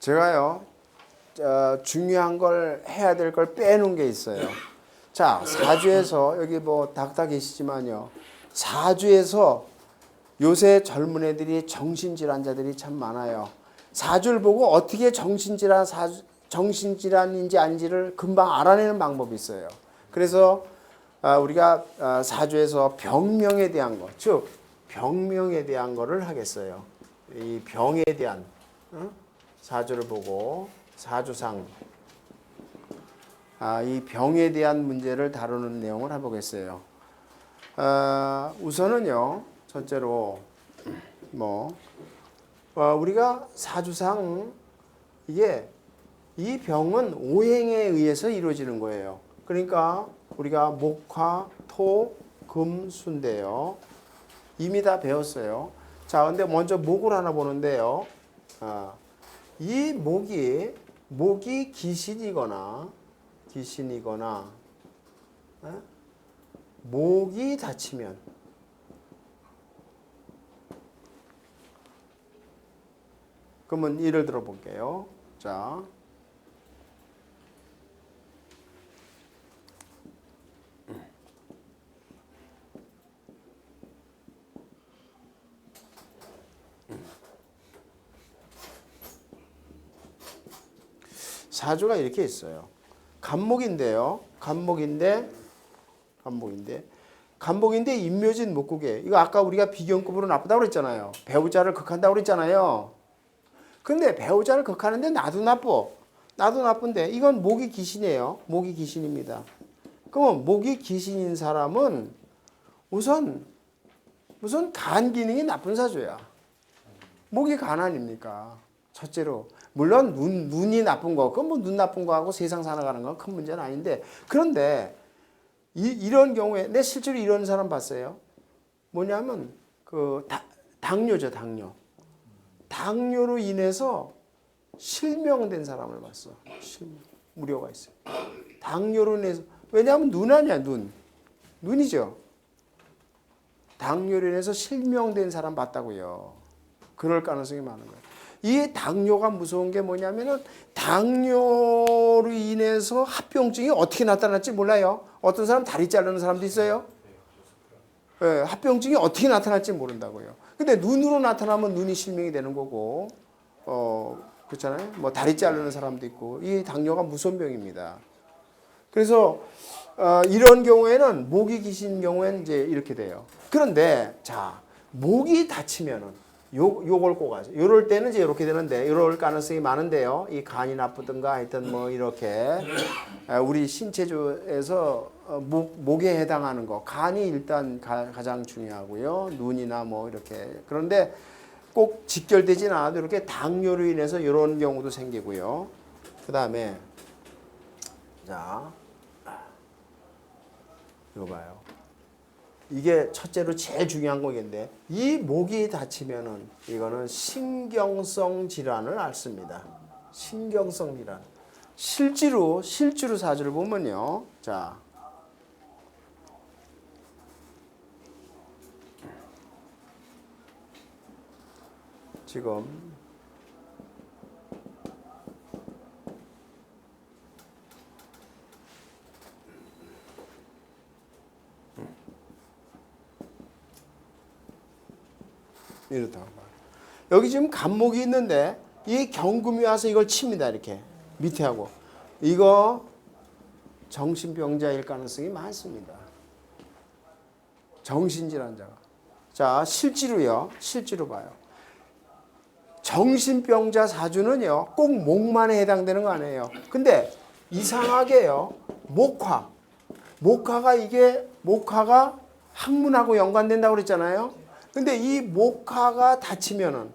제가요, 중요한 걸 해야 될 걸 빼놓은 게 있어요. 자, 사주에서 여기 뭐 닥터 계시지만요. 사주에서 요새 젊은 애들이 정신질환자들이 참 많아요. 사주를 보고 어떻게 정신질환인지 아닌지를 금방 알아내는 방법이 있어요. 그래서 우리가 사주에서 병명에 대한 것, 즉 병명에 대한 거를 하겠어요. 이 병에 대한 사주를 보고 사주상 이 병에 대한 문제를 다루는 내용을 해보겠어요. 우선은요, 첫째로 우리가 사주상 이게 이 병은 오행에 의해서 이루어지는 거예요. 그러니까 우리가 목화, 토, 금, 수인데요. 이미 다 배웠어요. 자, 근데 먼저 목을 하나 보는데요. 이 목이 귀신이거나 목이 다치면 그러면 예를 들어 볼게요. 자, 사주가 이렇게 있어요. 간목인데요. 간목인데 임묘진 목국에 이거 아까 우리가 비견급으로 나쁘다고 그랬잖아요. 배우자를 극한다고 그랬잖아요. 근데 배우자를 극하는데 나도 나쁜데 이건 목이 귀신이에요. 목이 귀신입니다. 그러면 목이 귀신인 사람은 우선 간 기능이 나쁜 사주야. 목이 간 아닙니까? 첫째로 물론 눈이 나쁜 거, 그건 뭐 눈 나쁜 거하고 세상 살아가는 건 큰 문제는 아닌데, 그런데 이런 경우에 내 실제로 이런 사람 봤어요. 뭐냐면 당뇨죠, 당뇨. 당뇨로 인해서 실명된 사람을 봤어. 무료가 있어요. 당뇨로 인해서. 왜냐하면 눈 아니야, 눈이죠. 당뇨로 인해서 실명된 사람 봤다고요. 그럴 가능성이 많은 거예요. 이 당뇨가 무서운 게 뭐냐면은 당뇨로 인해서 합병증이 어떻게 나타날지 몰라요. 어떤 사람 다리 자르는 사람도 있어요. 네, 합병증이 어떻게 나타날지 모른다고요. 근데 눈으로 나타나면 눈이 실명이 되는 거고, 그렇잖아요. 뭐 다리 자르는 사람도 있고, 이 당뇨가 무서운 병입니다. 그래서 이런 경우에는 목이 귀신 경우에는 이제 이렇게 돼요. 그런데 자, 목이 다치면은 요걸 꼭 하죠. 요럴 때는 이제 이렇게 되는데, 요럴 가능성이 많은데요. 이 간이 나쁘든가 하여튼 뭐 이렇게 우리 신체주에서 목에 해당하는 거, 간이 일단 가장 중요하고요. 눈이나 뭐 이렇게. 그런데 꼭 직결되진 않아도 이렇게 당뇨로 인해서 이런 경우도 생기고요. 그 다음에 자, 이거 봐요. 이게 첫째로 제일 중요한 거겠는데, 이 목이 다치면은 이거는 신경성 질환을 앓습니다. 신경성 질환. 실제로 사주를 보면요. 자, 지금 이렇다. 여기 지금 간목이 있는데 이 경금이 와서 이걸 칩니다. 이렇게 밑에 하고. 이거 정신병자일 가능성이 많습니다. 정신질환자가. 자, 실제로 봐요. 정신병자 사주는요, 꼭 목만에 해당되는 거 아니에요. 근데 이상하게요, 목화가 학문하고 연관된다고 그랬잖아요. 근데 이 목화가 다치면은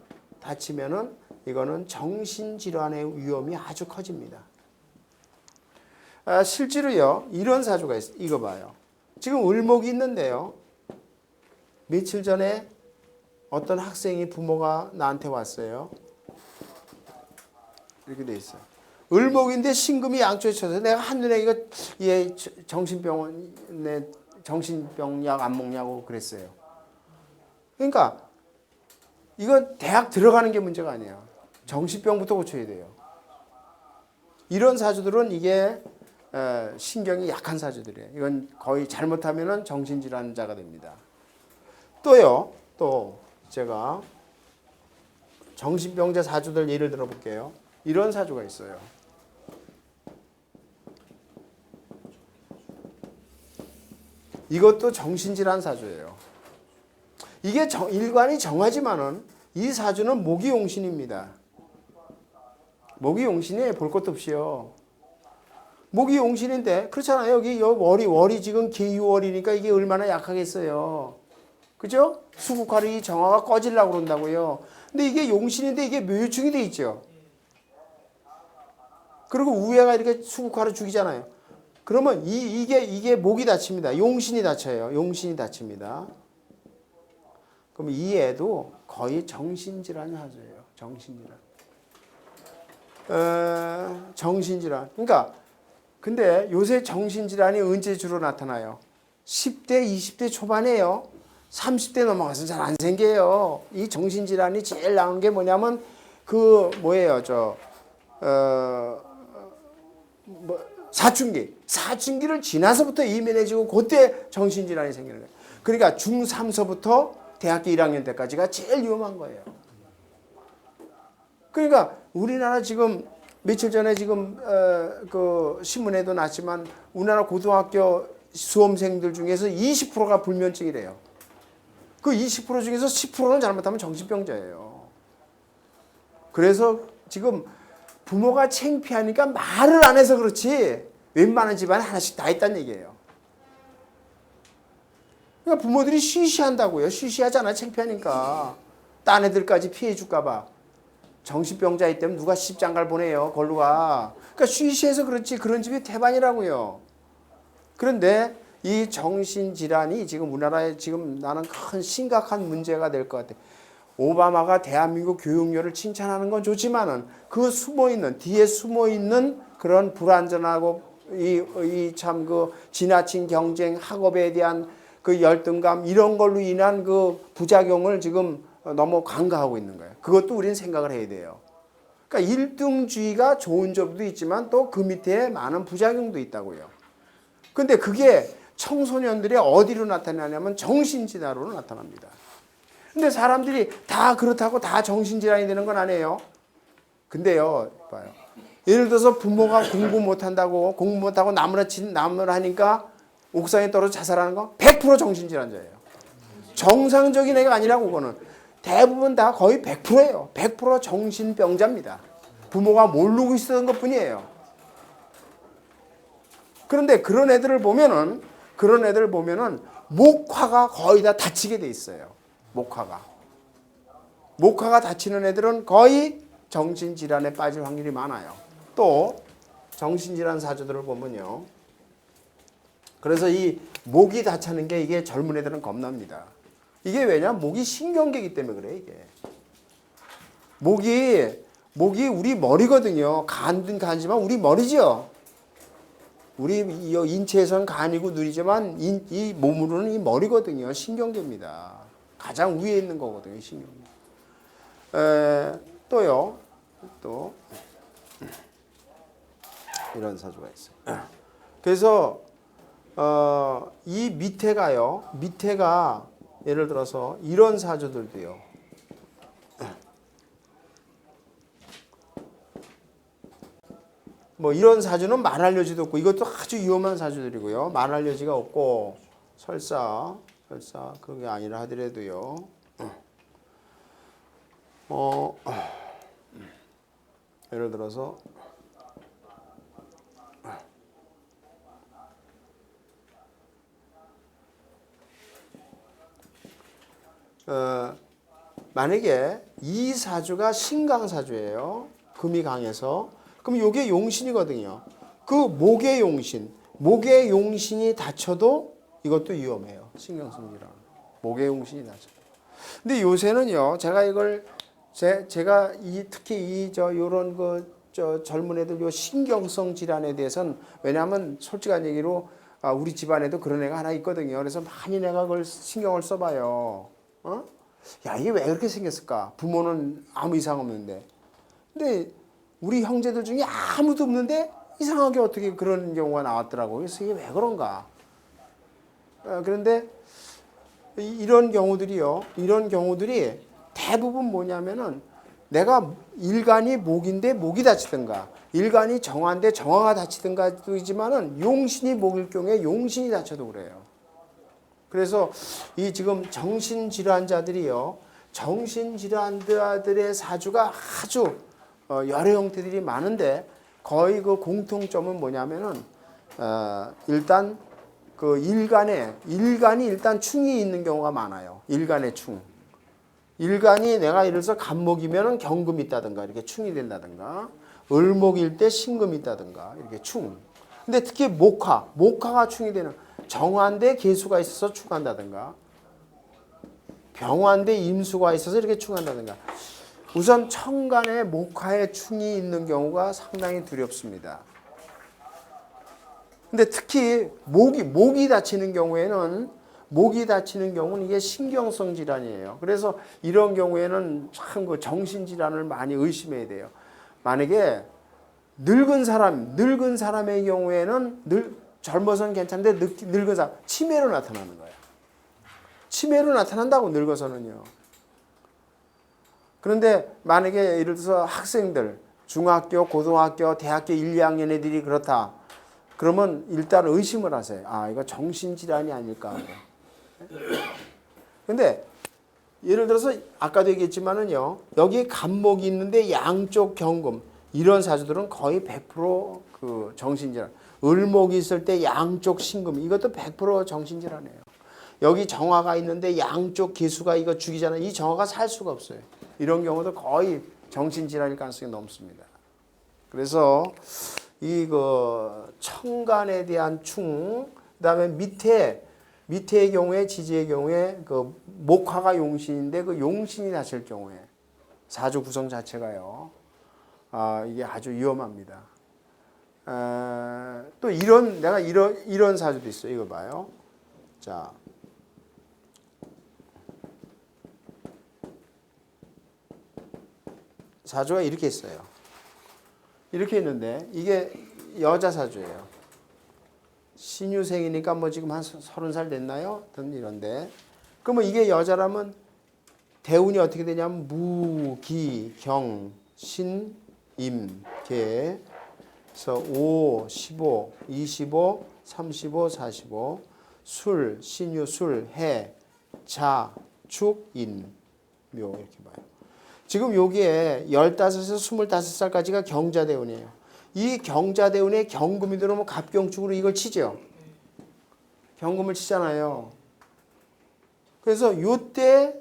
이거는 정신질환의 위험이 아주 커집니다. 실제로요, 이런 사주가 있어요. 이거 봐요. 지금 을목이 있는데요. 며칠 전에 어떤 학생이 부모가 나한테 왔어요. 이렇게 돼 있어요. 을목인데 신금이 양쪽에 쳐서 내가 한눈에 이거 얘 정신병약 안 먹냐고 그랬어요. 그러니까 이건 대학 들어가는 게 문제가 아니에요. 정신병부터 고쳐야 돼요. 이런 사주들은 이게 신경이 약한 사주들이에요. 이건 거의 잘못하면은 정신질환자가 됩니다. 또요, 또 제가 정신병자 사주들 예를 들어 볼게요. 이런 사주가 있어요. 이것도 정신질환 사주예요. 이게 일관이 정하지만은 이 사주는 목이용신입니다. 목이용신이 볼 것도 없이요. 목이용신인데 그렇잖아요. 여기 월이 지금 계유월이니까 이게 얼마나 약하겠어요. 그죠? 수국화리 정화가 꺼지려고 그런다고요. 근데 이게 용신인데 이게 묘유충이 돼 있죠. 그리고 우회가 이렇게 수국화를 죽이잖아요. 그러면 이게 목이 다칩니다. 용신이 다쳐요. 용신이 다칩니다. 그럼 이 애도 거의 정신질환 사주예요. 정신질환. 정신질환. 그러니까 근데 요새 정신질환이 언제 주로 나타나요? 10대, 20대 초반에요. 30대 넘어가서 잘 안 생겨요. 이 정신질환이 제일 나오는 게 뭐냐면 그 뭐예요? 사춘기. 사춘기를 지나서부터 예민해지고 그때 정신질환이 생기는 거예요. 그러니까 중3서부터 대학교 1학년 때까지가 제일 위험한 거예요. 그러니까 우리나라 지금 며칠 전에 지금 그 신문에도 났지만 우리나라 고등학교 수험생들 중에서 20%가 불면증이래요. 그 20% 중에서 10%는 잘못하면 정신병자예요. 그래서 지금 부모가 창피하니까 말을 안 해서 그렇지 웬만한 집안에 하나씩 다 있다는 얘기예요. 그러니까 부모들이 쉬쉬한다고요. 쉬쉬하잖아. 창피하니까. 딴 애들까지 피해 줄까 봐. 정신병자 있다면 누가 시집장가를 보내요. 걸로 가. 그러니까 쉬쉬해서 그렇지 그런 집이 태반이라고요. 그런데 이 정신질환이 지금 우리나라에 지금 나는 큰 심각한 문제가 될 것 같아. 오바마가 대한민국 교육열을 칭찬하는 건 좋지만은 그 뒤에 숨어있는 그런 불안전하고 이 참 그 지나친 경쟁, 학업에 대한 그 열등감 이런 걸로 인한 그 부작용을 지금 너무 간과하고 있는 거예요. 그것도 우리는 생각을 해야 돼요. 그러니까 1등주의가 좋은 점도 있지만 또 그 밑에 많은 부작용도 있다고요. 근데 그게 청소년들이 어디로 나타나냐면 정신질환으로 나타납니다. 근데 사람들이 다 그렇다고 다 정신질환이 되는 건 아니에요. 근데요, 봐요. 예를 들어서 부모가 공부 못한다고 공부 못하고 나무를 하니까 옥상에 떨어져 자살하는 거 100% 정신질환자예요. 정상적인 애가 아니라고 그거는. 대부분 다 거의 100%예요. 100% 정신병자입니다. 부모가 모르고 있었던 것뿐이에요. 그런데 그런 애들을 보면은 목화가 거의 다 다치게 돼 있어요. 목화가 다치는 애들은 거의 정신질환에 빠질 확률이 많아요. 또 정신질환 사주들을 보면요. 그래서 이 목이 다치는 게 이게 젊은 애들은 겁납니다. 이게 왜냐? 목이 신경계이기 때문에 그래 이게. 목이 우리 머리거든요. 간은 간지만 우리 머리죠. 우리 인체에서는 간이고 뇌지만 이 몸으로는 이 머리거든요. 신경계입니다. 가장 위에 있는 거거든요. 신경계. 또요. 또 이런 사주가 있어요. 그래서 이 밑에가 예를 들어서 이런 사주들도요. 뭐 이런 사주는 말할 여지도 없고 이것도 아주 위험한 사주들이고요. 말할 여지가 없고 설사 그게 아니라 하더라도요. 예를 들어서 만약에 이 사주가 신강사주예요. 금이 강해서. 그럼 이게 용신이거든요. 그 목의 용신이 다쳐도 이것도 위험해요. 신경성질환. 목의 용신이 다쳐. 근데 요새는요. 제가 이걸 제가 특히 요런 젊은 애들 요 신경성 질환에 대해서는 왜냐하면 솔직한 얘기로 우리 집안에도 그런 애가 하나 있거든요. 그래서 많이 내가 그걸 신경을 써봐요. 야, 이게 왜 그렇게 생겼을까? 부모는 아무 이상 없는데. 근데 우리 형제들 중에 아무도 없는데 이상하게 어떻게 그런 경우가 나왔더라고요. 그래서 이게 왜 그런가? 그런데 이런 경우들이 대부분 뭐냐면은 내가 일간이 목인데 목이 다치든가 일간이 정화인데 정화가 다치든가이지만은 용신이 목일 경우에 용신이 다쳐도 그래요. 그래서 이 지금 정신질환자들이요. 정신질환자들의 사주가 아주 여러 형태들이 많은데 거의 그 공통점은 뭐냐면은 일단 그 일간이 일단 충이 있는 경우가 많아요. 일간의 충. 일간이 내가 예를 들어서 간목이면은 경금이 있다든가 이렇게 충이 된다든가 을목일 때 신금이 있다든가 이렇게 충. 근데 특히 목화가 충이 되는 정화인데 개수가 있어서 충한다든가 병화인데 임수가 있어서 이렇게 충한다든가 우선 천간에 목화에 충이 있는 경우가 상당히 두렵습니다. 근데 특히 목이 다치는 경우는 이게 신경성 질환이에요. 그래서 이런 경우에는 참 그 정신 질환을 많이 의심해야 돼요. 만약에 늙은 사람의 경우에는 젊어서는 괜찮은데 늙은 사람 치매로 나타나는 거예요. 치매로 나타난다고 늙어서는요. 그런데 만약에 예를 들어서 학생들 중학교, 고등학교, 대학교 1, 2학년 애들이 그렇다. 그러면 일단 의심을 하세요. 아, 이거 정신질환이 아닐까. 근데 예를 들어서 아까도 얘기했지만은요. 여기 간목이 있는데 양쪽 경금 이런 사주들은 거의 100% 정신질환. 을목이 있을 때 양쪽 신금 이것도 100% 정신질환이에요. 여기 정화가 있는데 양쪽 개수가 이거 죽이잖아요. 이 정화가 살 수가 없어요. 이런 경우도 거의 정신질환일 가능성이 높습니다. 그래서 이거 천간에 대한 충, 그다음에 밑에의 경우에 지지의 경우에 그 목화가 용신인데 그 용신이 다칠 경우에 사주 구성 자체가요. 이게 아주 위험합니다. 또 내가 이런 사주도 있어요. 이거 봐요. 자. 사주가 이렇게 있어요. 이렇게 있는데 이게 여자 사주예요. 신유생이니까 뭐 지금 한 30살 됐나요? 이런데 그러면 이게 여자라면 대운이 어떻게 되냐면 무, 기, 경, 신, 임, 개 그래서 5, 15, 25, 35, 45 술, 신유, 술, 해, 자, 축, 인, 묘 이렇게 봐요. 지금 여기에 15에서 25살까지가 경자대운이에요. 이 경자대운에 경금이 들어오면 갑경축으로 이걸 치죠. 경금을 치잖아요. 그래서 이때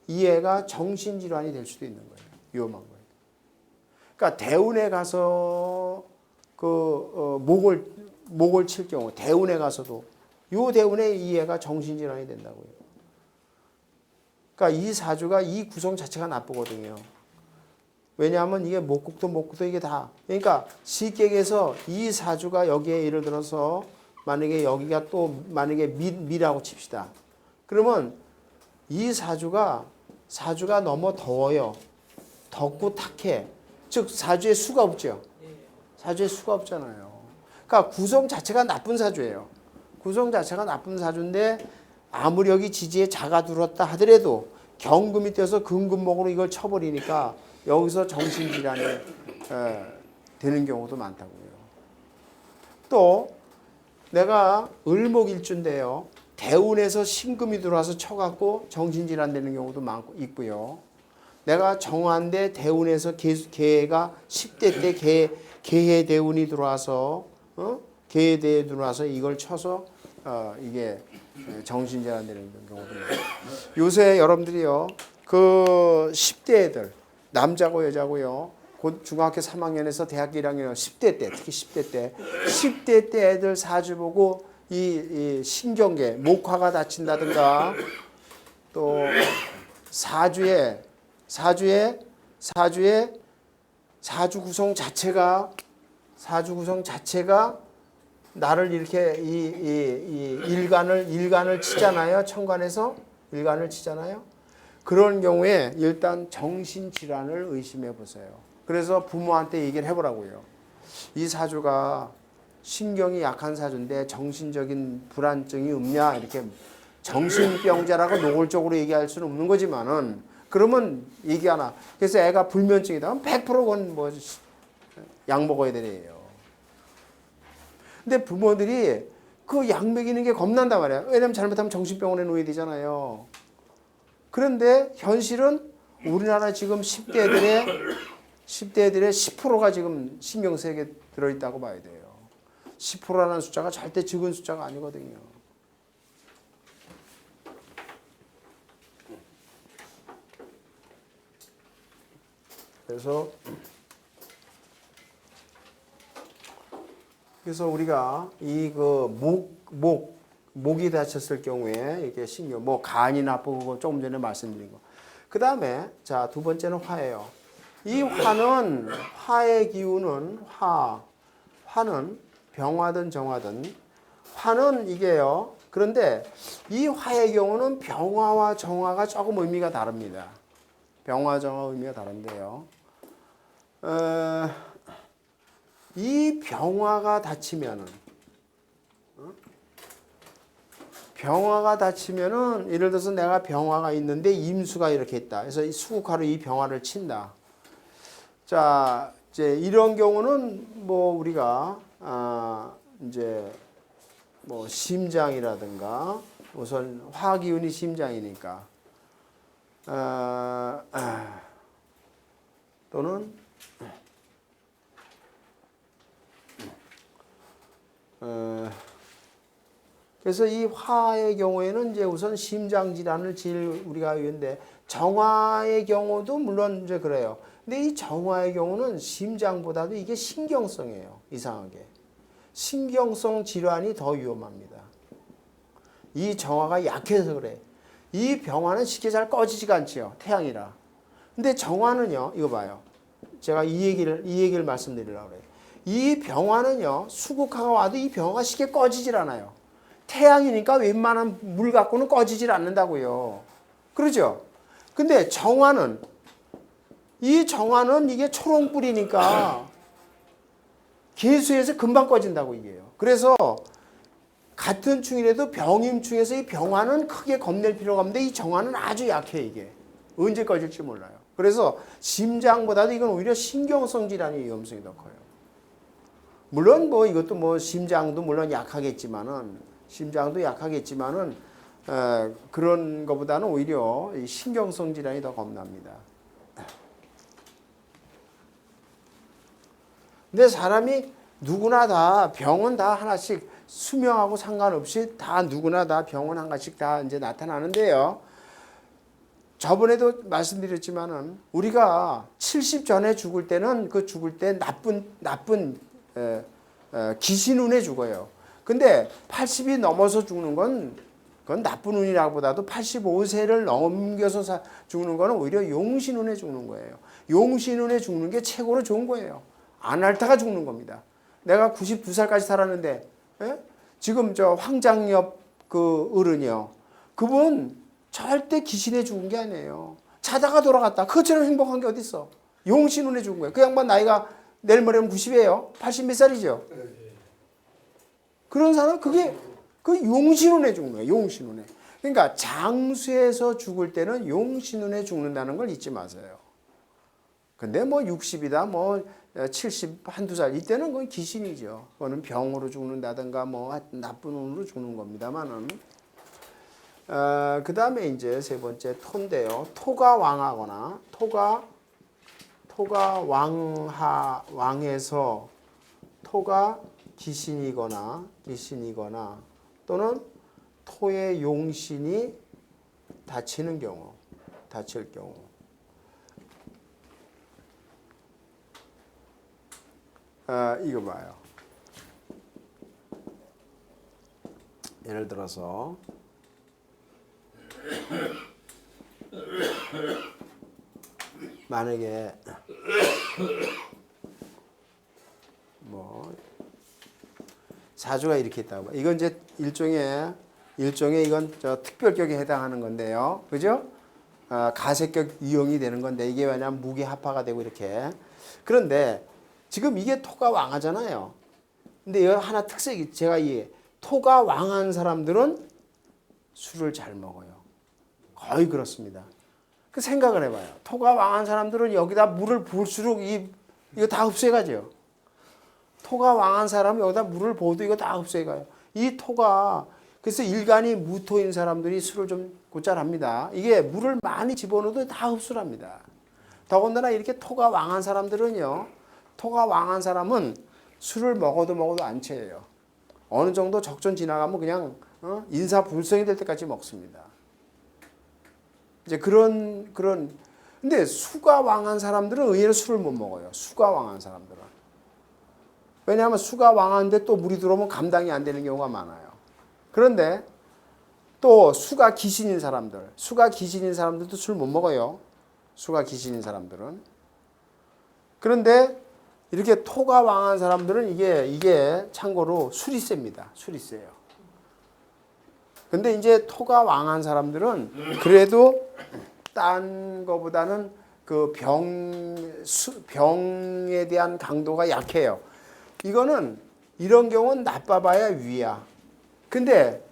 이 애가 정신질환이 될 수도 있는 거예요. 위험한 거예요. 그러니까 대운에 가서 목을 칠 경우 대운에 가서도 이 대운에 이 애가 정신질환이 된다고요. 그러니까 이 사주가 이 구성 자체가 나쁘거든요. 왜냐하면 이게 목국도 이게 다. 그러니까 쉽게 얘기해서 이 사주가 여기에 예를 들어서 만약에 여기가 또 만약에 미라고 칩시다. 그러면 이 사주가 너무 더워요. 덥고 탁해. 즉 사주에 수가 없죠. 사주에 수가 없잖아요. 그러니까 구성 자체가 나쁜 사주예요. 구성 자체가 나쁜 사주인데 아무리 여기 지지에 자가 들었다 하더라도 경금이 뛰어서 금금목으로 이걸 쳐버리니까 여기서 정신질환이 되는 경우도 많다고요. 또 내가 을목일주인데요. 대운에서 신금이 들어와서 쳐갖고 정신질환 되는 경우도 많고 있고요. 내가 정화인데 대운에서 개가 10대 때 개해 대운이 들어와서 개해 대운이 들어와서 이걸 쳐서 이게 정신질환 되는 경우도 많아요. 요새 여러분들이요. 그 10대 애들 남자고 여자고요. 곧 중학교 3학년에서 대학교 1학년 10대 때 특히 10대 때 애들 사주 보고 이 신경계 목화가 다친다든가 또 사주 구성 자체가 나를 이렇게 이 일간을 치잖아요. 천간에서 일간을 치잖아요. 그런 경우에 일단 정신질환을 의심해 보세요. 그래서 부모한테 얘기를 해보라고요. 이 사주가 신경이 약한 사주인데 정신적인 불안증이 없냐 이렇게 정신병자라고 노골적으로 얘기할 수는 없는 거지만은 그러면 얘기 하나. 그래서 애가 불면증이다. 그럼 100% 그건 뭐 약 먹어야 되네요. 근데 부모들이 그 약 먹이는 게 겁난단 말이야. 왜냐면 잘못하면 정신병원에 놓여야 되잖아요. 그런데 현실은 우리나라 지금 10대들의 10%가 지금 신경세계 들어있다고 봐야 돼요. 10%라는 숫자가 절대 적은 숫자가 아니거든요. 그래서 우리가 이 목이 다쳤을 경우에 이게 신경, 뭐 간이 나쁘고 조금 전에 말씀드린 거. 그 다음에 자, 두 번째는 화예요. 이 화의 기운은 화는 병화든 정화든 화는 이게요. 그런데 이 화의 경우는 병화와 정화가 조금 의미가 다릅니다. 병화, 정화 의미가 다른데요. 이 병화가 다치면은 예를 들어서 내가 병화가 있는데 임수가 이렇게 있다. 그래서 이 수국화로 이 병화를 친다. 자, 이제 이런 경우는 뭐 우리가 이제 뭐 심장이라든가 우선 화기운이 심장이니까 또는 그래서 이 화의 경우에는 이제 우선 심장 질환을 제일 우리가 하는데 정화의 경우도 물론 이제 그래요. 근데 이 정화의 경우는 심장보다도 이게 신경성이에요. 이상하게. 신경성 질환이 더 위험합니다. 이 정화가 약해서 그래. 이 병화는 쉽게 잘 꺼지지가 않지요. 태양이라. 근데 정화는요. 이거 봐요. 제가 이 얘기를 말씀드리려고 그래요. 이 병화는요. 수국화가 와도 이 병화가 쉽게 꺼지질 않아요. 태양이니까 웬만한 물 갖고는 꺼지질 않는다고요. 그러죠? 근데 정화는 이게 초롱불이니까 개수에서 금방 꺼진다고 이게요. 그래서 같은 충이라도 병임충에서 이 병화는 크게 겁낼 필요가 없는데 이 정화는 아주 약해 이게. 언제 꺼질지 몰라요. 그래서 심장보다도 이건 오히려 신경성 질환의 위험성이 더 커요. 물론 뭐 이것도 뭐 심장도 물론 약하겠지만은 그런 것보다는 오히려 이 신경성 질환이 더 겁납니다. 근데 사람이 누구나 다 병은 다 하나씩 수명하고 상관없이 다 누구나 다 병은 한 가지씩 다 이제 나타나는데요. 저번에도 말씀드렸지만은 우리가 70 전에 죽을 때는 그 죽을 때 나쁜 기신운에 죽어요. 근데 80이 넘어서 죽는 그건 나쁜 운이라기보다도 85세를 넘겨서 죽는 거는 오히려 용신운에 죽는 거예요. 용신운에 죽는 게 최고로 좋은 거예요. 안 앓다가 죽는 겁니다. 내가 92살까지 살았는데 지금 저 황장엽 그 어른이요. 그분 절대 기신에 죽은 게 아니에요. 자다가 돌아갔다. 그것처럼 행복한 게 어딨어. 용신운에 죽은 거예요. 그 양반 나이가 내일 모레면 90이에요. 80 몇 살이죠. 그런 사람 그 용신운에 죽는 거예요. 용신운에. 그러니까 장수에서 죽을 때는 용신운에 죽는다는 걸 잊지 마세요. 근데 뭐 60이다 뭐 70 한두 살 이때는 그건 기신이죠. 그거는 병으로 죽는다든가 뭐 나쁜 운으로 죽는 겁니다만은 그 다음에 이제 세 번째 토인데요. 토가 왕하거나 토가 왕해서 토가 기신이거나 또는 토의 용신이 다칠 경우 이거 봐요. 예를 들어서 만약에 뭐 사주가 이렇게 있다고. 이건 이제 일종의 이건 저 특별격에 해당하는 건데요. 그죠? 가세격 이용이 되는 건데 이게 왜냐면 무게합화가 되고 이렇게. 그런데 지금 이게 토가 왕하잖아요. 근데 여기 하나 특색이 제가 이 토가 왕한 사람들은 술을 잘 먹어요. 거의 그렇습니다. 그 생각을 해봐요. 토가 왕한 사람들은 여기다 물을 부을수록 이거 다 흡수해가죠. 토가 왕한 사람은 여기다 물을 부어도 이거 다 흡수해가요. 이 토가 그래서 일간이 무토인 사람들이 술을 좀 곧잘 합니다. 이게 물을 많이 집어넣어도 다 흡수를 합니다. 더군다나 이렇게 토가 왕한 사람들은요. 토가 왕한 사람은 술을 먹어도 안 취해요. 어느 정도 적전 지나가면 그냥 인사불성이 될 때까지 먹습니다. 이제 근데 수가 왕한 사람들은 의외로 술을 못 먹어요. 수가 왕한 사람들은. 왜냐하면 수가 왕한데 또 물이 들어오면 감당이 안 되는 경우가 많아요. 그런데 또 수가 귀신인 사람들도 술 못 먹어요. 수가 귀신인 사람들은. 그런데 이렇게 토가 왕한 사람들은 이게 참고로 술이 셉니다. 술이 세요. 근데 이제 토가 왕한 사람들은 그래도 딴 거보다는 그 병에 대한 강도가 약해요. 이런 경우는 나빠봐야 위야. 근데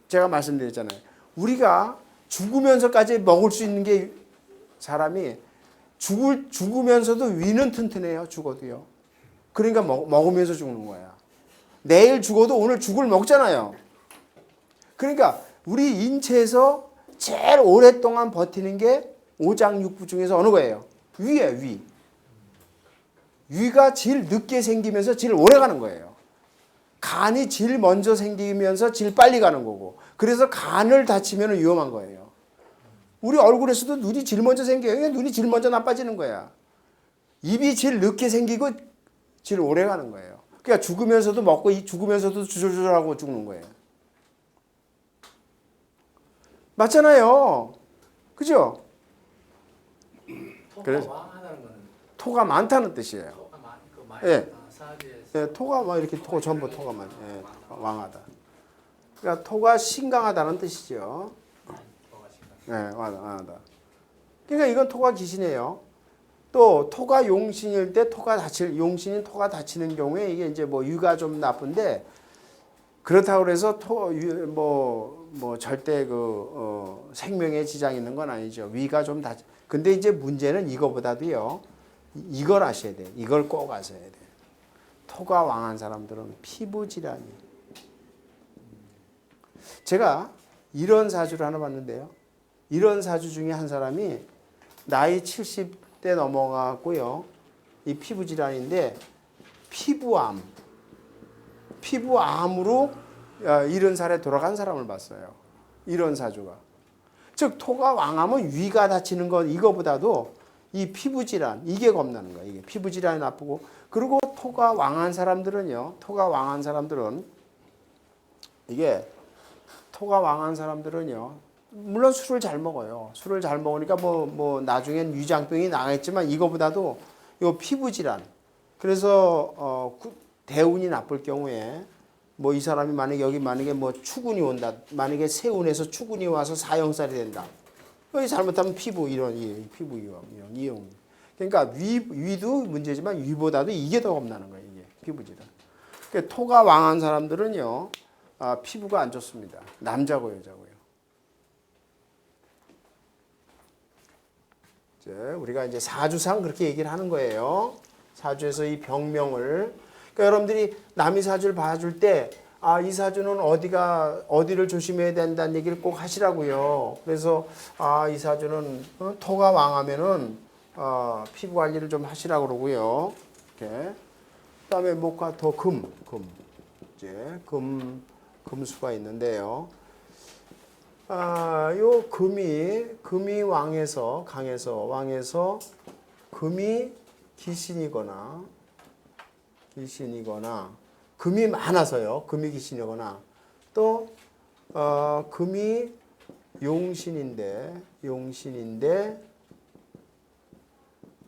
제가 말씀드렸잖아요. 우리가 죽으면서까지 먹을 수 있는 게 사람이 죽으면서도 위는 튼튼해요. 죽어도요. 그러니까 먹으면서 죽는 거야. 내일 죽어도 오늘 죽을 먹잖아요. 그러니까 우리 인체에서 제일 오랫동안 버티는 게 오장육부 중에서 어느 거예요? 위예요. 위. 위가 제일 늦게 생기면서 제일 오래 가는 거예요. 간이 제일 먼저 생기면서 제일 빨리 가는 거고. 그래서 간을 다치면 위험한 거예요. 우리 얼굴에서도 눈이 제일 먼저 생겨요. 눈이 제일 먼저 나빠지는 거야. 입이 제일 늦게 생기고 제일 오래 가는 거예요. 그러니까 죽으면서도 먹고 죽으면서도 주저주저하고 죽는 거예요. 맞잖아요. 그죠? 토가 왕하다는 거는 토가 많다는 뜻이에요. 토가 예. 사주에서 예, 토가 막 이렇게 전부 토가 많. 예, 왕하다. 그러니까 토가 신강하다는 뜻이죠. 토가 심각. 예, 왕하다. 그러니까 이건 토가 귀신이에요. 또 토가 용신일 때 용신인 토가 다치는 경우에 이게 이제 뭐 유가 좀 나쁜데 그렇다고 해서 절대 생명에 지장 있는 건 아니죠. 위가 좀 다치. 근데 이제 문제는 이거보다도요. 이걸 아셔야 돼. 이걸 꼭 아셔야 돼. 토가 왕한 사람들은 피부 질환이. 제가 이런 사주를 하나 봤는데요. 이런 사주 중에 한 사람이 나이 70대 넘어가고요. 이 피부 질환인데 피부암으로 70살에 돌아간 사람을 봤어요. 이런 사주가. 즉 토가 왕하면 위가 다치는 것 이거보다도 이 피부 질환 이게 겁나는 거예요. 이게 피부 질환이 나쁘고 그리고 토가 왕한 사람들은요. 물론 술을 잘 먹어요. 술을 잘 먹으니까 나중엔 위장병이 나겠지만 이거보다도 이 피부 질환. 그래서 대운이 나쁠 경우에 이 사람이 만약에 추군이 온다. 만약에 세운에서 추군이 와서 사형살이 된다. 잘못하면 피부 피부 이용. 그러니까 위도 문제지만 위보다도 이게 더 겁나는 거예요. 이게 피부 질환. 그러니까 토가 왕한 사람들은요. 피부가 안 좋습니다. 남자고 여자고요. 우리가 이제 사주상 그렇게 얘기를 하는 거예요. 사주에서 이 병명을. 그러니까 여러분들이 남이 사주를 봐줄 때, 이 사주는 어디를 조심해야 된다는 얘기를 꼭 하시라고요. 그래서, 이 사주는 토가 왕하면은, 피부 관리를 좀 하시라고 그러고요. 이렇게. 그 다음에 목화 더 이제 금수가 있는데요. 요 금이 왕에서 금이 귀신이거나 금이 많아서요. 금이 귀신이거나 또 금이 용신인데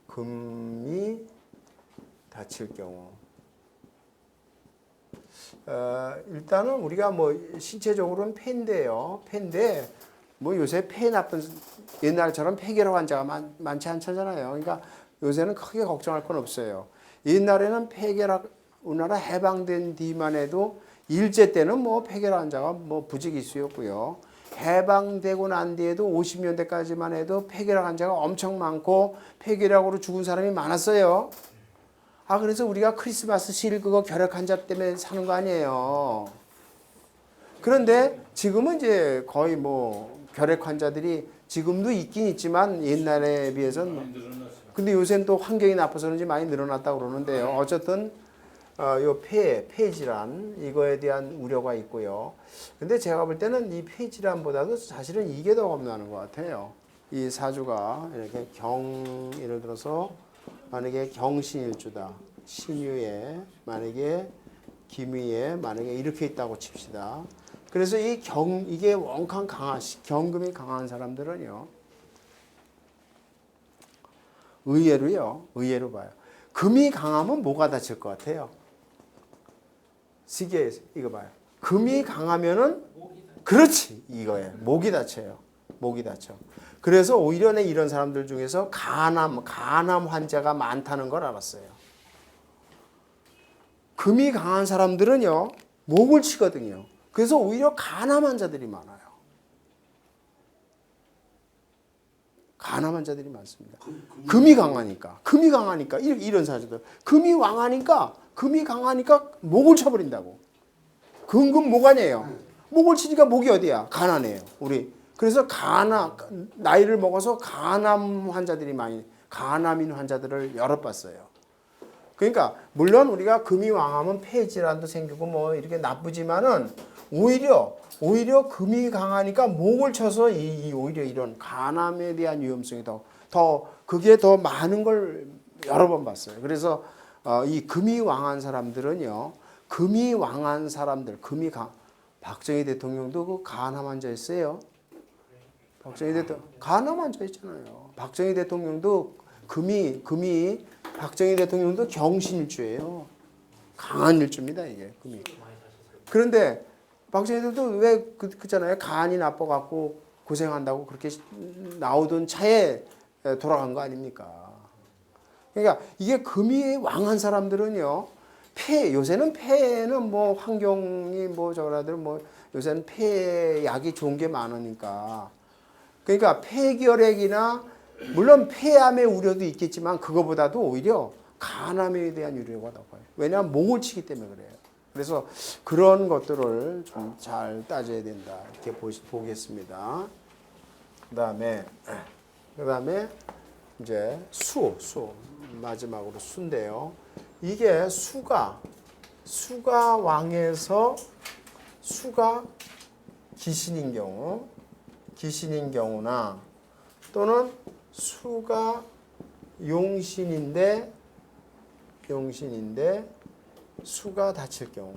금이 다칠 경우 일단은 우리가 신체적으로는 폐인데 요새 폐 나쁜 옛날처럼 폐결핵 환자가 많지 않잖아요. 그러니까 요새는 크게 걱정할 건 없어요. 옛날에는 폐결핵 우리나라 해방된 뒤만 해도 일제 때는 뭐 폐결핵 환자가 뭐 부지기 수였고요. 해방되고 난 뒤에도 50년대까지만 해도 폐결핵 환자가 엄청 많고 폐결핵으로 죽은 사람이 많았어요. 아, 그래서 우리가 크리스마스 실 그거 결핵 환자 때문에 사는 거 아니에요. 그런데 지금은 이제 거의 뭐 결핵 환자들이 지금도 있긴 있지만 옛날에 비해서는 근데 요새는 또 환경이 나빠서 그런지 많이 늘어났다고 그러는데요. 어쨌든 요 폐 질환 이거에 대한 우려가 있고요. 근데 제가 볼 때는 이 폐 질환보다도 사실은 이게 더 겁나는 것 같아요. 이 사주가 이렇게 예를 들어서 만약에 경신일주다. 신유에 만약에 김유에 만약에 이렇게 있다고 칩시다. 그래서 이게 원칸 경금이 강한 사람들은요. 의외로 봐요. 금이 강하면 뭐가 다칠 것 같아요? 시계에서 이거 봐요. 금이 강하면은 그렇지 이거예요. 목이 다쳐요. 목이 다쳐. 그래서 오히려 이런 사람들 중에서 간암 환자가 많다는 걸 알았어요. 금이 강한 사람들은요 목을 치거든요. 그래서 오히려 간암 환자들이 많아요. 간암 환자들이 많습니다. 금이 강하니까 이런 사주들 금이 강하니까 목을 쳐버린다고. 근근목아니에요. 목을 치니까 목이 어디야? 간암이에요. 우리 그래서 나이를 먹어서 간암인 환자들을 여러 봤어요. 그러니까 물론 우리가 금이 왕하면 폐 질환도 생기고 뭐 이렇게 나쁘지만은 오히려 금이 강하니까 목을 쳐서 오히려 이런 간암에 대한 위험성이 그게 더 많은 걸 여러 번 봤어요. 그래서 이 금이 왕한 사람들은요, 박정희 대통령도 그 간암 환자였어요. 박정희 대통령 간암 환자였잖아요. 박정희 대통령도 박정희 대통령도 경신일주예요. 강한 일주입니다 이게 금이. 그런데 박정희들도 왜 그잖아요. 간이 나빠갖고 고생한다고 그렇게 나오던 차에 돌아간 거 아닙니까? 그러니까 이게 금이 왕한 사람들은요. 요새는 폐는 뭐 환경이 뭐 저라들 뭐 요새는 폐약이 좋은 게 많으니까. 그러니까 폐결핵이나 물론 폐암의 우려도 있겠지만 그거보다도 오히려 간암에 대한 우려가 더 커요. 왜냐하면 목을 치기 때문에 그래요. 그래서 그런 것들을 좀 잘 따져야 된다. 이렇게 보겠습니다. 그다음에 이제 수 마지막으로 수인데요. 이게 수가 왕에서 수가 귀신인 경우나 또는 수가 용신인데 수가 다칠 경우는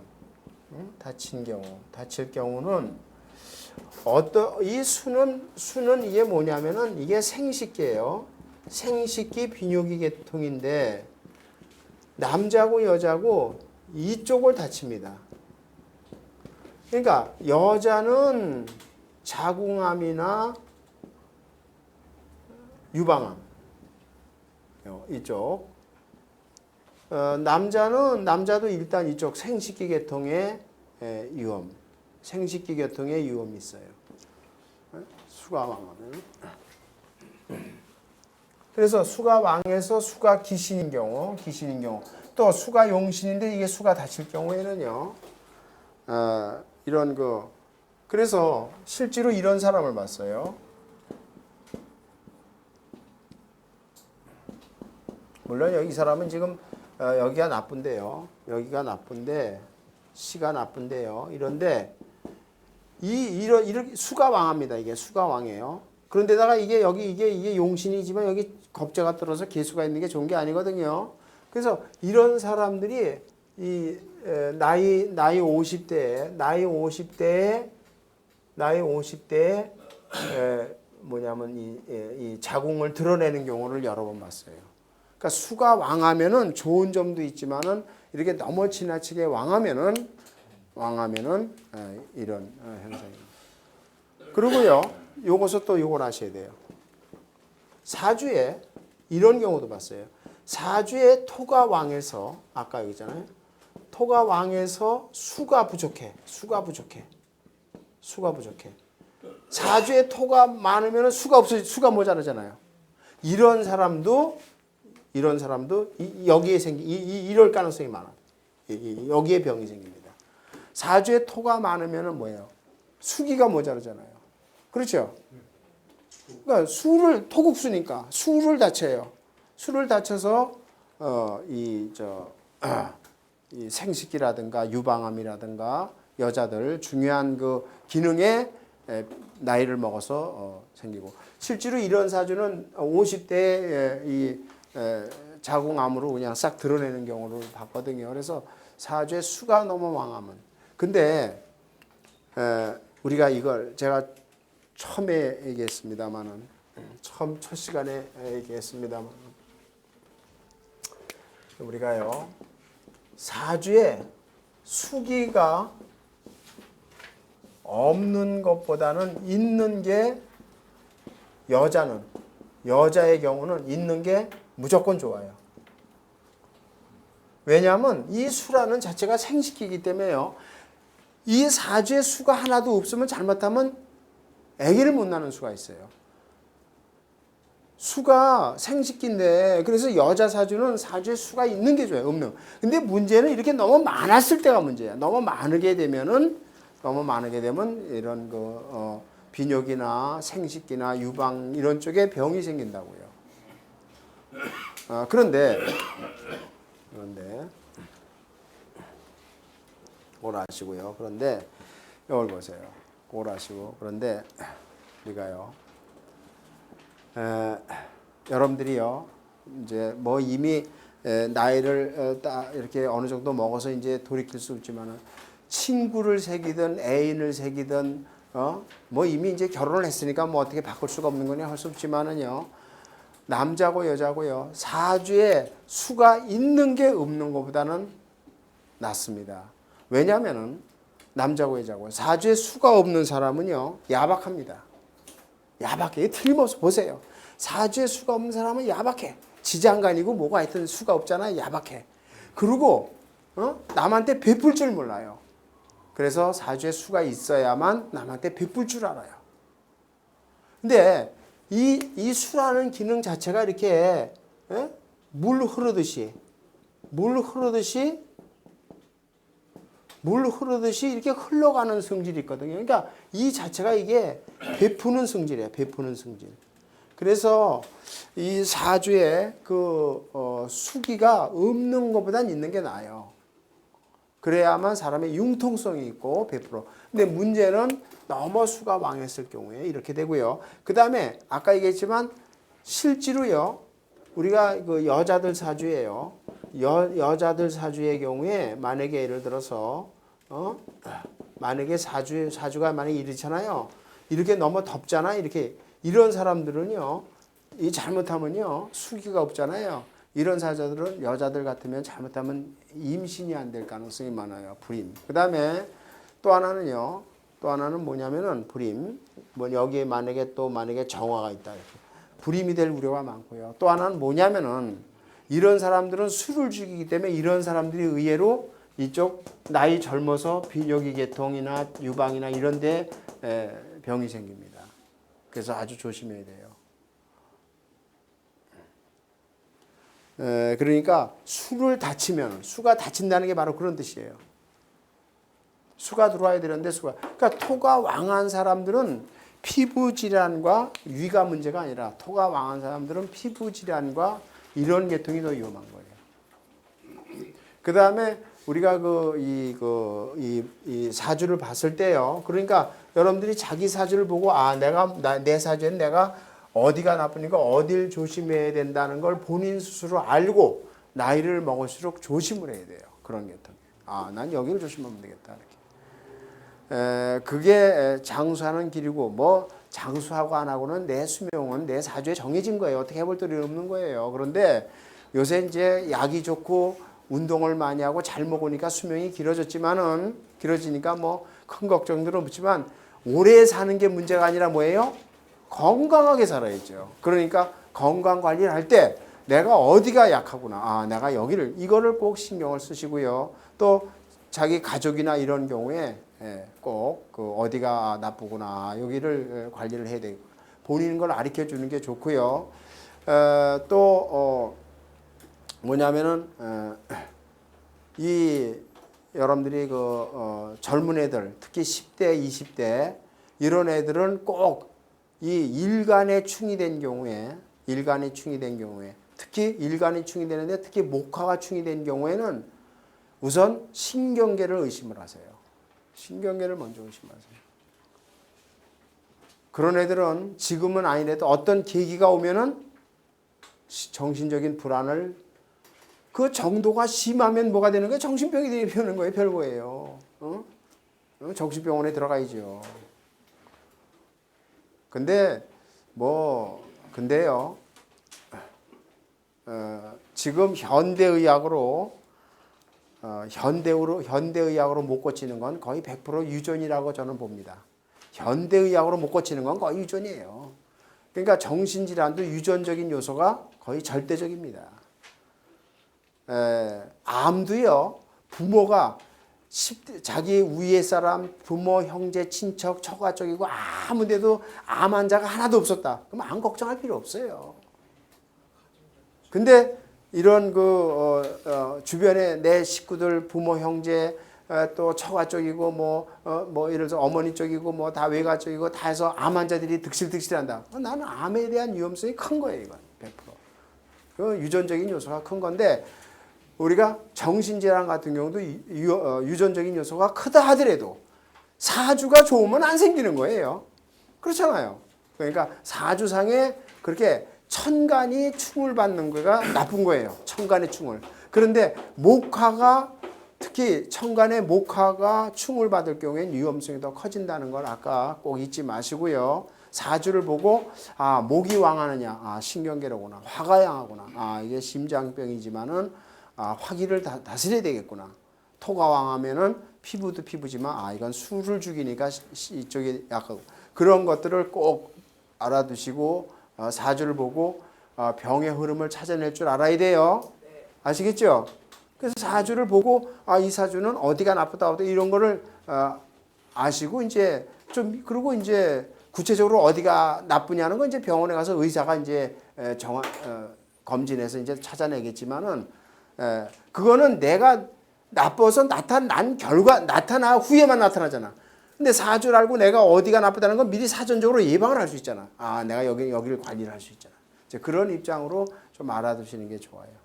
이 수는 이게 뭐냐면은 이게 생식기예요. 생식기 비뇨기 계통인데 남자고 여자고 이쪽을 다칩니다. 그러니까 여자는 자궁암이나 유방암 이쪽. 남자도 일단 이쪽 생식기 계통의 위험이 있어요. 수가 왕하면. 그래서 수가 왕에서 수가 귀신인 경우, 또 수가 용신인데 이게 수가 다칠 경우에는요, 그래서 실제로 이런 사람을 봤어요. 물론 이 사람은 지금 여기가 나쁜데요. 시가 나쁜데요. 이런데 이렇게 수가 왕합니다. 이게 수가 왕이에요. 그런데다가 이게 용신이지만 여기 겁재가 떨어서 개수가 있는 게 좋은 게 아니거든요. 그래서 이런 사람들이 나이 50대에 이 자궁을 드러내는 경우를 여러 번 봤어요. 그러니까 수가 왕하면은 좋은 점도 있지만은 이렇게 너무 지나치게 왕하면은 이런 현상입니다. 그리고요, 요것을 또 요걸 하셔야 돼요. 사주에 이런 경우도 봤어요. 사주의 토가 왕에서 아까 여기 있잖아요. 토가 왕에서 수가 부족해. 사주의 토가 많으면 수가 없어, 수가 모자라잖아요. 이런 사람도 여기에 이럴 가능성이 많아. 여기에 병이 생깁니다. 사주에 토가 많으면 뭐예요? 수기가 모자르잖아요. 그렇죠? 그러니까 토국수니까 수를 다쳐요. 수를 다쳐서 이 생식기라든가 유방암이라든가 여자들 중요한 그 기능에 나이를 먹어서 생기고, 실제로 이런 사주는 50대에 이 자궁암으로 그냥 싹 드러내는 경우를 봤거든요. 그래서 사주에 수가 너무 망하면, 근데 우리가 이걸 제가 처음에 얘기했습니다만은, 첫 시간에 얘기했습니다만, 우리가요 사주에 수기가 없는 것보다는 있는 게, 여자의 경우는 있는 게 무조건 좋아요. 왜냐하면 이 수라는 자체가 생식기이기 때문에요. 이 사주에 수가 하나도 없으면 잘못하면 아기를 못 낳는 수가 있어요. 수가 생식기인데, 그래서 여자 사주는 사주에 수가 있는 게 좋아요, 없는. 근데 문제는 이렇게 너무 많았을 때가 문제야. 너무 많게 되면 이런 비뇨기나 생식기나 유방 이런 쪽에 병이 생긴다고요. 그런데 그걸 아시고요. 그런데 이걸 보세요. 그걸 아시고, 그런데 우리가요, 여러분들이요, 이제 뭐 이미 나이를 이렇게 어느 정도 먹어서 이제 돌이킬 수 있지만은, 친구를 사귀든 애인을 사귀든 뭐 이미 이제 결혼을 했으니까 뭐 어떻게 바꿀 수가 없는 거냐 할 수 없지만은요, 남자고 여자고요, 사주에 수가 있는 게 없는 것보다는 낫습니다. 왜냐하면은 남자고 여자고 사주에 수가 없는 사람은요 야박합니다. 야박해. 틀림없이 보세요. 사주에 수가 없는 사람은 야박해. 지장간이고 뭐가 하여튼 수가 없잖아요. 야박해. 그리고 남한테 베풀 줄 몰라요. 그래서 사주에 수가 있어야만 남한테 베풀 줄 알아요. 근데 이 수라는 기능 자체가 이렇게 물 흐르듯이 이렇게 흘러가는 성질이 있거든요. 그러니까 이 자체가 이게 베푸는 성질이에요. 베푸는 성질. 그래서 이 사주에 수기가 없는 것보단 있는 게 나아요. 그래야만 사람의 융통성이 있고 베풀어. 근데 문제는 너무 수가 왕했을 경우에 이렇게 되고요. 그 다음에 아까 얘기했지만 실제로요, 우리가 그 여자들 사주예요. 여자들 사주의 경우에 만약에 예를 들어서 만약에 사주가 만약에 이렇잖아요. 이렇게 너무 덥잖아. 이런 사람들은요, 이 잘못하면요 수기가 없잖아요. 이런 사주들은 여자들 같으면 잘못하면 임신이 안 될 가능성이 많아요. 불임. 그 다음에 또 하나는 뭐냐면은 불임. 뭐 여기에 만약에 정화가 있다. 이렇게. 불임이 될 우려가 많고요. 또 하나는 뭐냐면은 이런 사람들은 술을 죽이기 때문에 이런 사람들이 의외로 이쪽 나이 젊어서 비뇨기 계통이나 유방이나 이런 데 병이 생깁니다. 그래서 아주 조심해야 돼요. 그러니까 수가 다친다는 게 바로 그런 뜻이에요. 수가 들어와야 되는데 그러니까 토가 왕한 사람들은 피부 질환과 위가 문제가 아니라 토가 왕한 사람들은 피부 질환과 이런 계통이 더 위험한 거예요. 그 다음에 우리가 이 사주를 봤을 때요. 그러니까 여러분들이 자기 사주를 보고 내 사주에는 내가 어디가 나쁘니까 어딜 조심해야 된다는 걸 본인 스스로 알고 나이를 먹을수록 조심을 해야 돼요. 그런 계통. 난 여기를 조심하면 되겠다. 이렇게. 그게 장수하는 길이고, 뭐 장수하고 안 하고는 내 수명은 내 사주에 정해진 거예요. 어떻게 해볼 도리 없는 거예요. 그런데 요새 이제 약이 좋고 운동을 많이 하고 잘 먹으니까 수명이 길어지니까 뭐 큰 걱정들은 없지만 오래 사는 게 문제가 아니라 뭐예요? 건강하게 살아야죠. 그러니까 건강 관리를 할 때 내가 어디가 약하구나. 아, 내가 여기를 이거를 꼭 신경을 쓰시고요. 또 자기 가족이나 이런 경우에 꼭 그 어디가 나쁘구나. 여기를 관리를 해야 되고 본인 걸 가르쳐 주는 게 좋고요. 또 뭐냐면은 이 여러분들이 그 젊은 애들 특히 10대, 20대 이런 애들은 꼭 이 일간에 충이 된 경우에 특히 일간이 충이 되는데 특히 목화가 충이 된 경우에는 우선 신경계를 의심을 하세요. 신경계를 먼저 의심하세요. 그런 애들은 지금은 아니래도 어떤 계기가 오면은 정신적인 불안을 그 정도가 심하면 뭐가 되는 거예요? 정신병이 되는 거예요. 별거예요. 정신병원에 들어가야죠. 근데요. 지금 현대의학으로 못 고치는 건 거의 100% 유전이라고 저는 봅니다. 현대의학으로 못 고치는 건 거의 유전이에요. 그러니까 정신질환도 유전적인 요소가 거의 절대적입니다. 암도요, 부모가 자기 위에 사람, 부모, 형제, 친척, 처가 쪽이고 아무데도 암 환자가 하나도 없었다. 그럼 암 걱정할 필요 없어요. 근데 이런 주변에 내 식구들, 부모, 형제, 또 처가 쪽이고 뭐 예를 들어서 어머니 쪽이고 뭐 다 외가 쪽이고 다 해서 암 환자들이 득실득실한다. 나는 암에 대한 위험성이 큰 거예요, 이건 100%. 그 유전적인 요소가 큰 건데 우리가 정신질환 같은 경우도 유전적인 요소가 크다 하더라도 사주가 좋으면 안 생기는 거예요. 그렇잖아요. 그러니까 사주상에 그렇게 천간이 충을 받는 거가 나쁜 거예요. 천간의 충을. 그런데 목화가 특히 천간의 목화가 충을 받을 경우에는 위험성이 더 커진다는 걸 아까 꼭 잊지 마시고요. 사주를 보고 목이 왕하느냐, 신경계로구나. 화가 양하구나. 이게 심장병이지만은 화기를 다스려야 되겠구나. 토가 왕하면은 피부도 피부지만 이건 술을 죽이니까 이쪽이 약하고 그런 것들을 꼭 알아두시고 사주를 보고 병의 흐름을 찾아낼 줄 알아야 돼요. 아시겠죠? 그래서 사주를 보고 이 사주는 어디가 나쁘다 이런 거를 아시고 이제 그리고 이제 구체적으로 어디가 나쁘냐는 건 이제 병원에 가서 의사가 이제 검진해서 이제 찾아내겠지만은 그거는 내가 나빠서 나타나 후에만 나타나잖아. 근데 사주를 알고 내가 어디가 나쁘다는 건 미리 사전적으로 예방을 할 수 있잖아. 내가 여기를 관리를 할 수 있잖아. 이제 그런 입장으로 좀 알아두시는 게 좋아요.